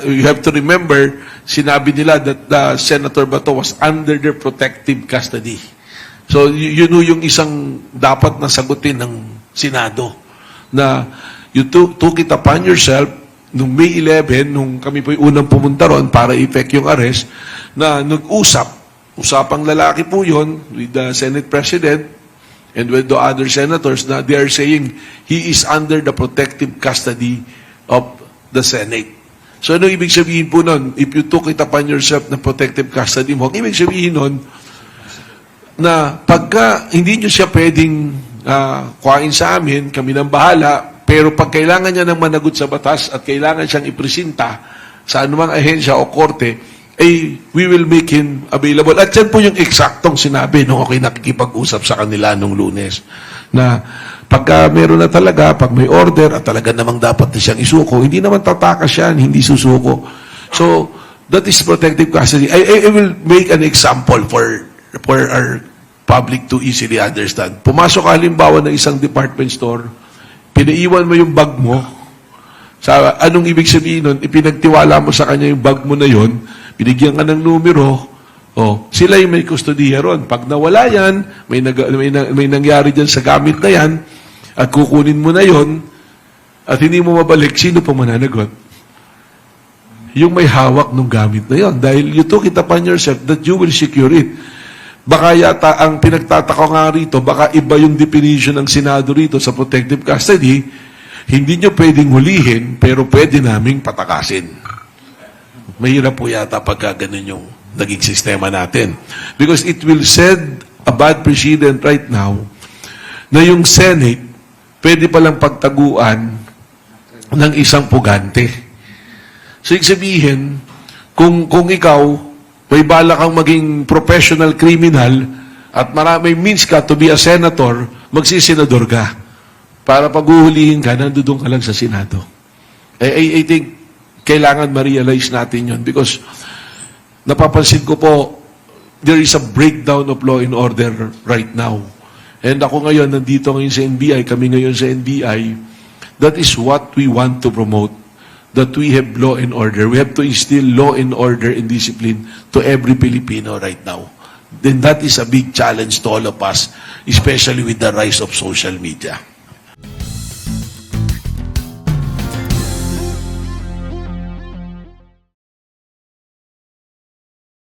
you have to remember, sinabi nila that Senator Bato was under their protective custody. So, yun yung isang dapat na sagutin ng Senado. Na you took it upon yourself, nung May 11, nung kami po yung unang pumunta ron para i-effect yung arrest, na usapang lalaki po yun with the Senate President and with the other senators na they are saying he is under the protective custody of the Senate. So, ano ibig sabihin po nun? If you took it upon yourself na protective custody mo, ibig sabihin nun na pagka hindi nyo siya pwedeng kuhain sa amin, kami nang bahala, pero pag kailangan niya ng managot sa batas at kailangan siyang ipresenta sa anumang ahensya o korte, we will make him available. At yan po yung eksaktong sinabi nung ako'y nakikipag-usap sa kanila nung Lunes. Na pagka meron na talaga, pag may order at talaga namang dapat na siyang isuko, hindi naman tatakas yan, hindi susuko. So, that is protective custody. I will make an example for our public to easily understand. Pumasok ka halimbawa ng isang department store, pinaiwan mo yung bag mo, sa anong ibig sabihin nun, ipinagtiwala mo sa kanya yung bag mo na yon, binigyan ka ng numero, sila yung may kustodiya ron. Pag nawala yan, may nangyari dyan sa gamit na yan, at kukunin mo na yon, at hindi mo mabalik, sino pa mananagot? Yung may hawak ng gamit na yon. Dahil you took it upon yourself that you will secure it. Baka yata ang pinagtataka nga rito, baka iba yung definition ng Senado rito sa protective custody, hindi nyo pwedeng hulihin, pero pwede naming patakasin. Mahirap po yata pagka ganun yung naging sistema natin. Because it will set a bad precedent right now na yung Senate pwede palang pagtaguan ng isang pugante. So, ibig sabihin, kung ikaw may bala kang maging professional criminal at may means ka to be a senator, magsisenador ka. Para paghuhulihin ka, nandudong ka lang sa Senado. I think kailangan ma-realize natin yun because napapansin ko po, there is a breakdown of law and order right now. And ako ngayon, nandito ngayon sa NBI, kami ngayon sa NBI, that is what we want to promote. That we have law and order. We have to instill law and order and discipline to every Filipino right now. Then that is a big challenge to all of us, especially with the rise of social media.